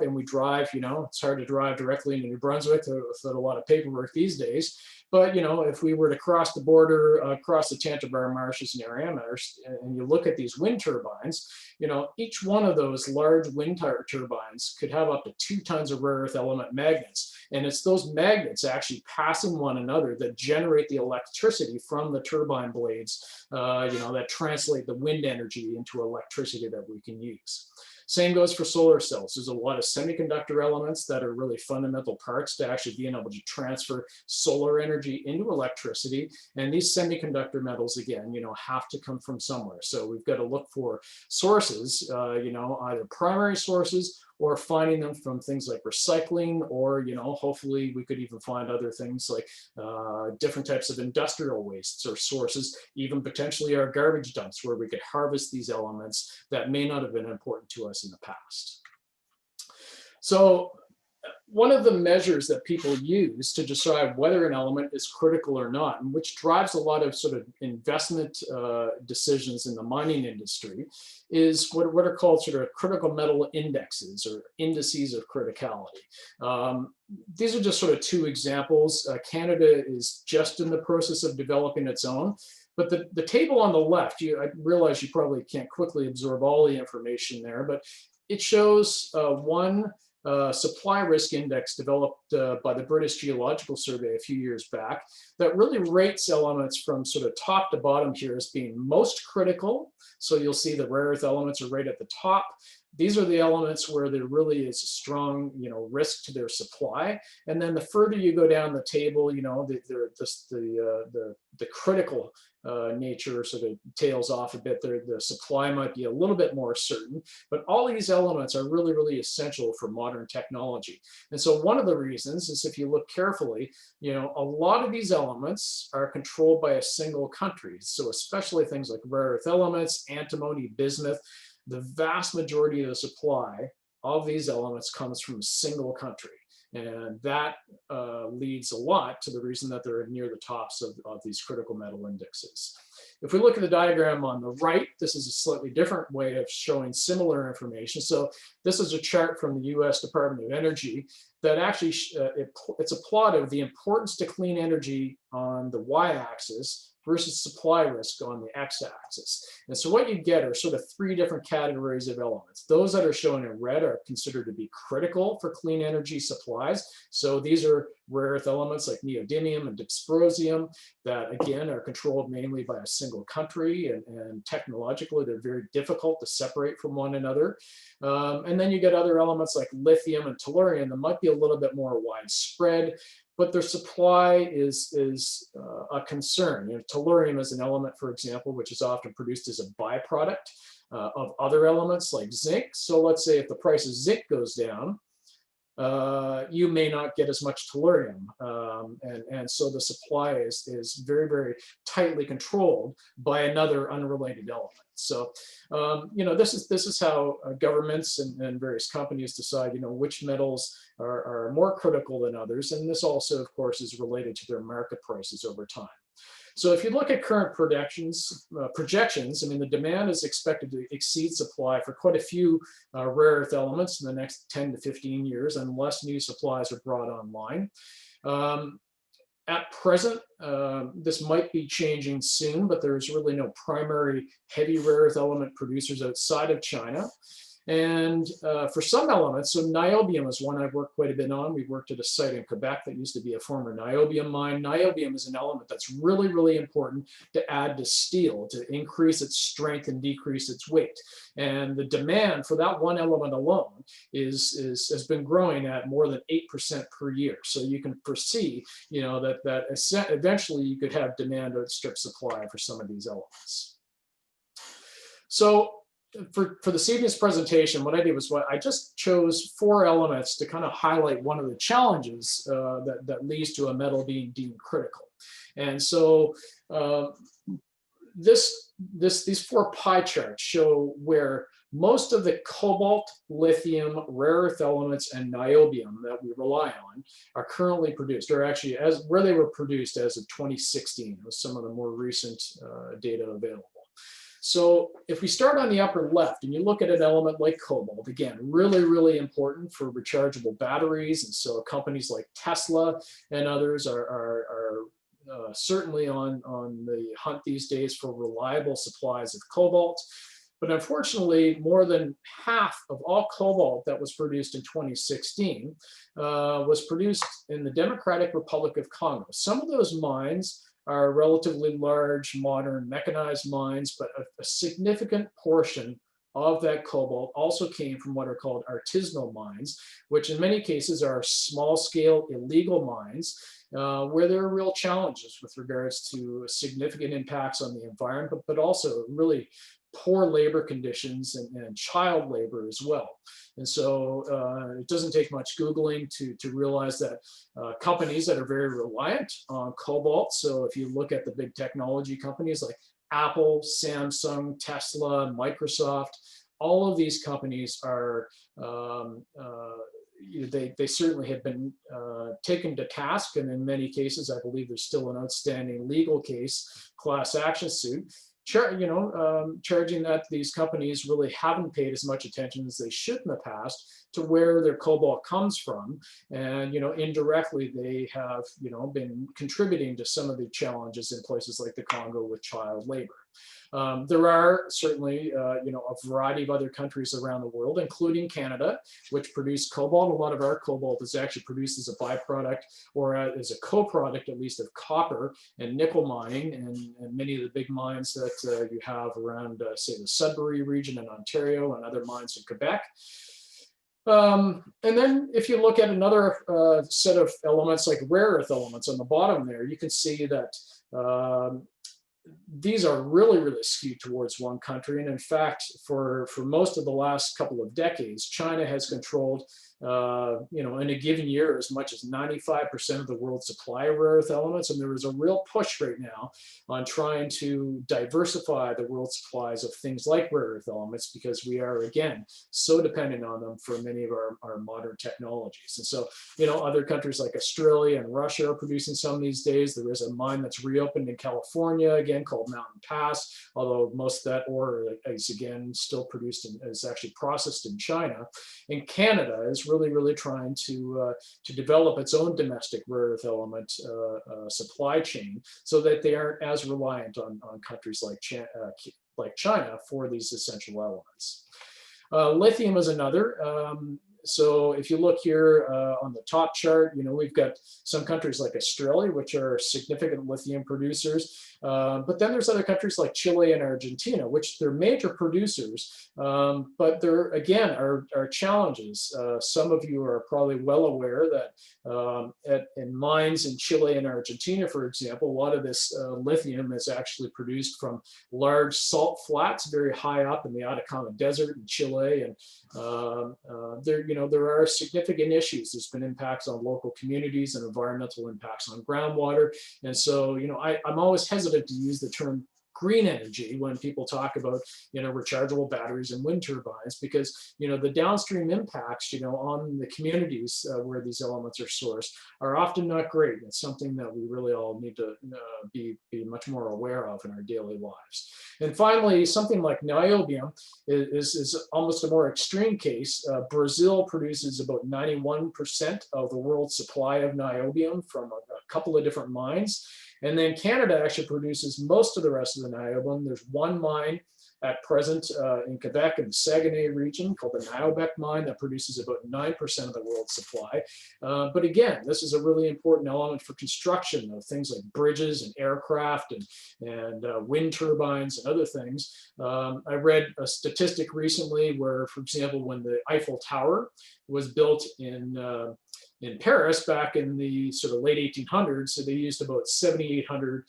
up and we drive, you know, it's hard to drive directly into New Brunswick without a lot of paperwork these days. But, you know, if we were to cross the border, across the Tantabar Marshes and Amherst, and you look at these wind turbines, you know, each one of those large wind turbines could have up to 2 tons of rare earth element magnets. And it's those magnets actually passing one another that generate the electricity from the turbine blades, you know, that translate the wind energy into electricity that we can use. Same goes for solar cells. There's a lot of semiconductor elements that are really fundamental parts to actually being able to transfer solar energy into electricity. And these semiconductor metals, again, you know, have to come from somewhere. So we've got to look for sources, you know, either primary sources or finding them from things like recycling, or, you know, hopefully we could even find other things like different types of industrial wastes or sources, even potentially our garbage dumps, where we could harvest these elements that may not have been important to us in the past. So one of the measures that people use to decide whether an element is critical or not, and which drives a lot of sort of investment decisions in the mining industry, is what are called sort of critical metal indexes, or indices of criticality. These are just sort of 2 examples. Canada is just in the process of developing its own. But the table on the left, I realize you probably can't quickly absorb all the information there, but it shows one supply risk index developed by the British Geological Survey a few years back that really rates elements from sort of top to bottom here as being most critical. So you'll see the rare earth elements are right at the top. These are the elements where there really is a strong, you know, risk to their supply. And then the further you go down the table, you know, the critical nature sort of tails off a bit. The supply might be a little bit more certain, but all these elements are really, really essential for modern technology. And so one of the reasons is, if you look carefully, you know, a lot of these elements are controlled by a single country. So especially things like rare earth elements, antimony, bismuth, the vast majority of the supply of these elements comes from a single country. And that leads a lot to the reason that they're near the tops of these critical metal indexes. If we look at the diagram on the right, this is a slightly different way of showing similar information. So this is a chart from the US Department of Energy that actually, it's a plot of the importance to clean energy on the y-axis versus supply risk on the x-axis. And so what you get are sort of 3 different categories of elements. Those that are shown in red are considered to be critical for clean energy supplies. So these are rare earth elements like neodymium and dysprosium that, again, are controlled mainly by a single country, and technologically they're very difficult to separate from one another. And then you get other elements like lithium and tellurium that might be a little bit more widespread, but their supply is a concern. You know, tellurium is an element, for example, which is often produced as a byproduct of other elements like zinc. So let's say if the price of zinc goes down, you may not get as much tellurium. And so the supply is very, very tightly controlled by another unrelated element. So, you know, this is how governments and various companies decide, you know, which metals are more critical than others. And this also, of course, is related to their market prices over time. So if you look at current projections, I mean, the demand is expected to exceed supply for quite a few rare earth elements in the next 10 to 15 years, unless new supplies are brought online. At present, this might be changing soon, but there's really no primary heavy rare earth element producers outside of China. And for some elements, so niobium is one I've worked quite a bit on. We worked at a site in Quebec that used to be a former niobium mine. Niobium is an element that's really, really important to add to steel, to increase its strength and decrease its weight. And the demand for that one element alone has been growing at more than 8% per year. So you can foresee, you know, that eventually you could have demand outstrip supply for some of these elements. So for this evening's presentation, what I did was I just chose 4 elements to kind of highlight one of the challenges that leads to a metal being deemed critical. And so these 4 pie charts show where most of the cobalt, lithium, rare earth elements, and niobium that we rely on are currently produced, or actually where they were produced as of 2016 with some of the more recent data available. So if we start on the upper left and you look at an element like cobalt, again, really, really important for rechargeable batteries. And so companies like Tesla and others are certainly on the hunt these days for reliable supplies of cobalt. But unfortunately, more than half of all cobalt that was produced in 2016 was produced in the Democratic Republic of Congo. Some of those mines are relatively large, modern, mechanized mines, but a significant portion of that cobalt also came from what are called artisanal mines, which in many cases are small-scale illegal mines, where there are real challenges with regards to significant impacts on the environment, but also really poor labor conditions and child labor as well. And so it doesn't take much Googling to realize that companies that are very reliant on cobalt, so if you look at the big technology companies like Apple, Samsung, Tesla, Microsoft, all of these companies are they certainly have been taken to task, and in many cases, I believe there's still an outstanding legal case, class action suit, charging that these companies really haven't paid as much attention as they should in the past to where their cobalt comes from, and indirectly they have been contributing to some of the challenges in places like the Congo with child labor. There are certainly, a variety of other countries around the world, including Canada, which produce cobalt. A lot of our cobalt is actually produced as a byproduct or as a co-product, at least, of copper and nickel mining, and many of the big mines that you have around, say, the Sudbury region in Ontario and other mines in Quebec. And then if you look at another set of elements like rare earth elements on the bottom there, you can see that these are really, really skewed towards one country. And in fact, for most of the last couple of decades, China has controlled, in a given year, as much as 95% of the world's supply of rare earth elements. And there is a real push right now on trying to diversify the world's supplies of things like rare earth elements, because we are, again, so dependent on them for many of our modern technologies. And so, other countries like Australia and Russia are producing some these days. There is a mine that's reopened in California, again, called Mountain Pass, although most of that ore is, again, still produced and is actually processed in China. And Canada is really trying to develop its own domestic rare earth element supply chain so that they aren't as reliant on countries like China for these essential elements. Lithium is another. So if you look here on the top chart, we've got some countries like Australia, which are significant lithium producers. But then there's other countries like Chile and Argentina, which they're major producers, but there, again, are challenges. Some of you are probably well aware that in mines in Chile and Argentina, for example, a lot of this lithium is actually produced from large salt flats very high up in the Atacama Desert in Chile. And there are significant issues. There's been impacts on local communities and environmental impacts on groundwater. And so, I'm always hesitant to use the term green energy when people talk about rechargeable batteries and wind turbines, because the downstream impacts on the communities where these elements are sourced are often not great. It's something that we really all need to be much more aware of in our daily lives. And finally, something like niobium is almost a more extreme case. Brazil produces about 91% of the world's supply of niobium from a couple of different mines. And then Canada actually produces most of the rest of the niobium. There's one mine at present in Quebec in the Saguenay region called the Niobec mine that produces about 9% of the world's supply. But again, this is a really important element for construction of things like bridges and aircraft and wind turbines and other things. I read a statistic recently where, for example, when the Eiffel Tower was built in Paris back in the sort of late 1800s, so they used about 7,800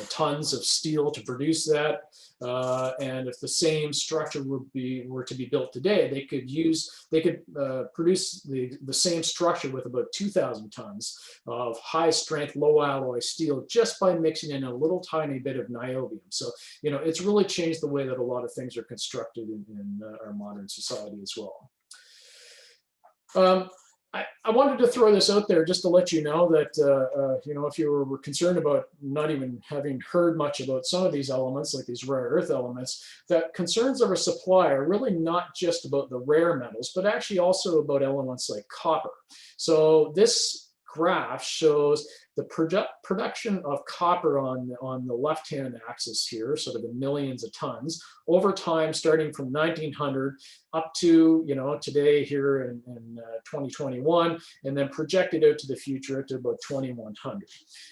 tons of steel to produce that. And if the same structure were to be built today, they could produce the same structure with about 2,000 tons of high strength, low alloy steel just by mixing in a little tiny bit of niobium. So, it's really changed the way that a lot of things are constructed in our modern society as well. I wanted to throw this out there just to let you know that, you know, if you were concerned about not even having heard much about some of these elements, like these rare earth elements, that concerns of a supply are really not just about the rare metals, but actually also about elements like copper. So this graph shows the production of copper on the left-hand axis here, sort of in millions of tons, over time, starting from 1900 up to, you know, today here in 2021, and then projected out to the future to about 2100.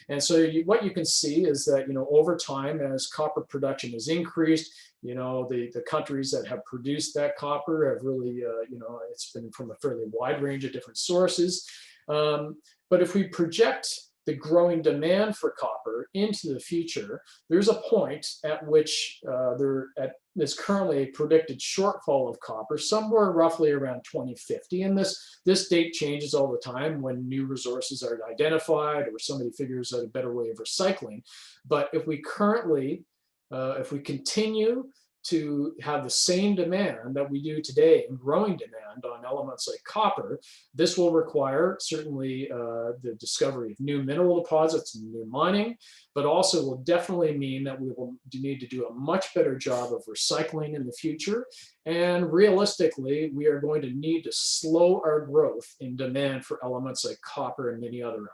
And so what you can see is that, you know, over time, as copper production has increased, you know, the countries that have produced that copper have really, you know, it's been from a fairly wide range of different sources. But if we project the growing demand for copper into the future, there's a point at which there is currently a predicted shortfall of copper, somewhere roughly around 2050. And this date changes all the time when new resources are identified or somebody figures out a better way of recycling. But if we currently, if we continue to have the same demand that we do today and growing demand on elements like copper, this will require certainly the discovery of new mineral deposits and new mining, but also will definitely mean that we will need to do a much better job of recycling in the future. And realistically, we are going to need to slow our growth in demand for elements like copper and many other elements.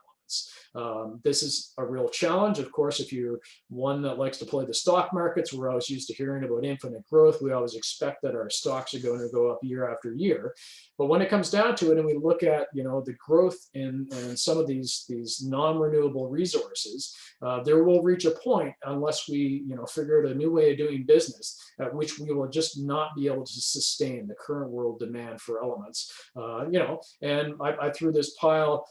This is a real challenge. Of course, if you're one that likes to play the stock markets, we're always used to hearing about infinite growth. We always expect that our stocks are going to go up year after year. But when it comes down to it, and we look at, you know, the growth in some of these non-renewable resources, there will reach a point, unless we, you know, figure out a new way of doing business, at which we will just not be able to sustain the current world demand for elements. You know, and I threw this pile.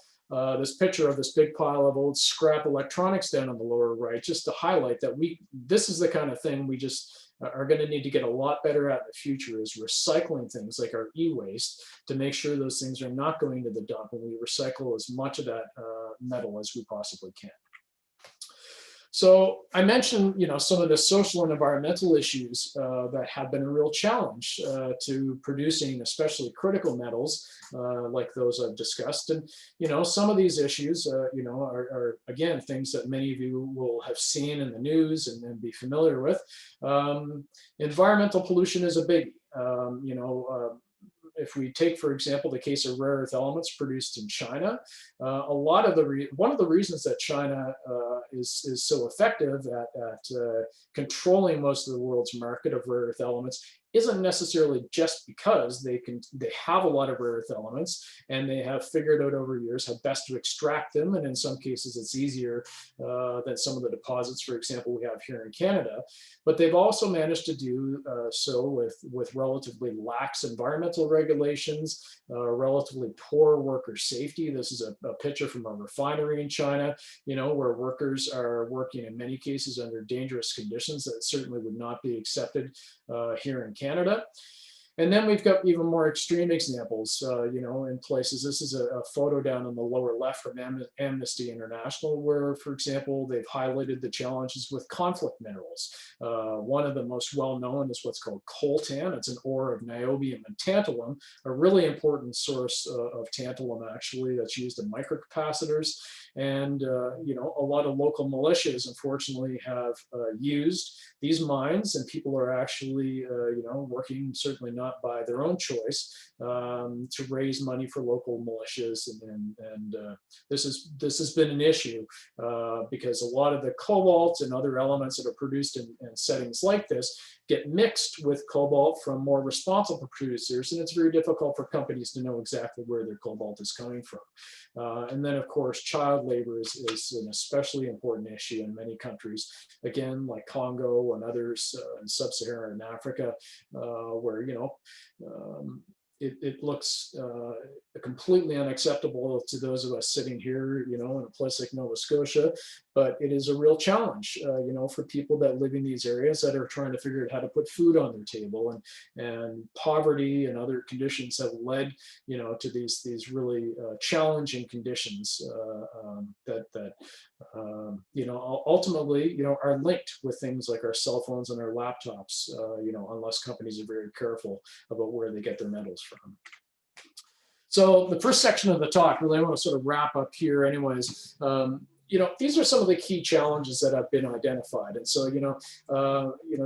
This picture of this big pile of old scrap electronics down on the lower right, just to highlight that this is the kind of thing we just are going to need to get a lot better at in the future, is recycling things like our e-waste to make sure those things are not going to the dump, and we recycle as much of that metal as we possibly can. So I mentioned, you know, some of the social and environmental issues that have been a real challenge to producing, especially critical metals like those I've discussed. And, you know, some of these issues, you know, are again, things that many of you will have seen in the news and be familiar with. Environmental pollution is a biggie. You know, if we take, for example, the case of rare earth elements produced in China, a lot of one of the reasons that China is so effective at controlling most of the world's market of rare earth elements isn't necessarily just because they have a lot of rare earth elements, and they have figured out over years how best to extract them, and in some cases it's easier than some of the deposits, for example, we have here in Canada. But they've also managed to do so with relatively lax environmental regulations, relatively poor worker safety. This is a picture from a refinery in China, you know, where workers are working in many cases under dangerous conditions that certainly would not be accepted here in Canada. And then we've got even more extreme examples, you know, in places. This is a photo down on the lower left from Amnesty International, where, for example, they've highlighted the challenges with conflict minerals. One of the most well-known is what's called Coltan. It's an ore of niobium and tantalum, a really important source of tantalum, actually, that's used in microcapacitors. And, you know, a lot of local militias, unfortunately, have used these mines, and people are actually, you know, working, certainly not by their own choice, to raise money for local militias. And this has been an issue because a lot of the cobalt and other elements that are produced in settings like this get mixed with cobalt from more responsible producers, and it's very difficult for companies to know exactly where their cobalt is coming from. And then, of course, child labor is an especially important issue in many countries, again, like Congo and others in sub-Saharan Africa, where, you know, it looks completely unacceptable to those of us sitting here, you know, in a place like Nova Scotia, but it is a real challenge, you know, for people that live in these areas that are trying to figure out how to put food on their table, and poverty and other conditions have led, you know, to these really challenging conditions that you know, ultimately, you know, are linked with things like our cell phones and our laptops, you know, unless companies are very careful about where they get their metals from. So the first section of the talk, really, I want to sort of wrap up here anyways. These are some of the key challenges that have been identified. And so,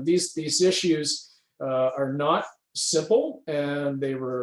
these issues are not simple, and they were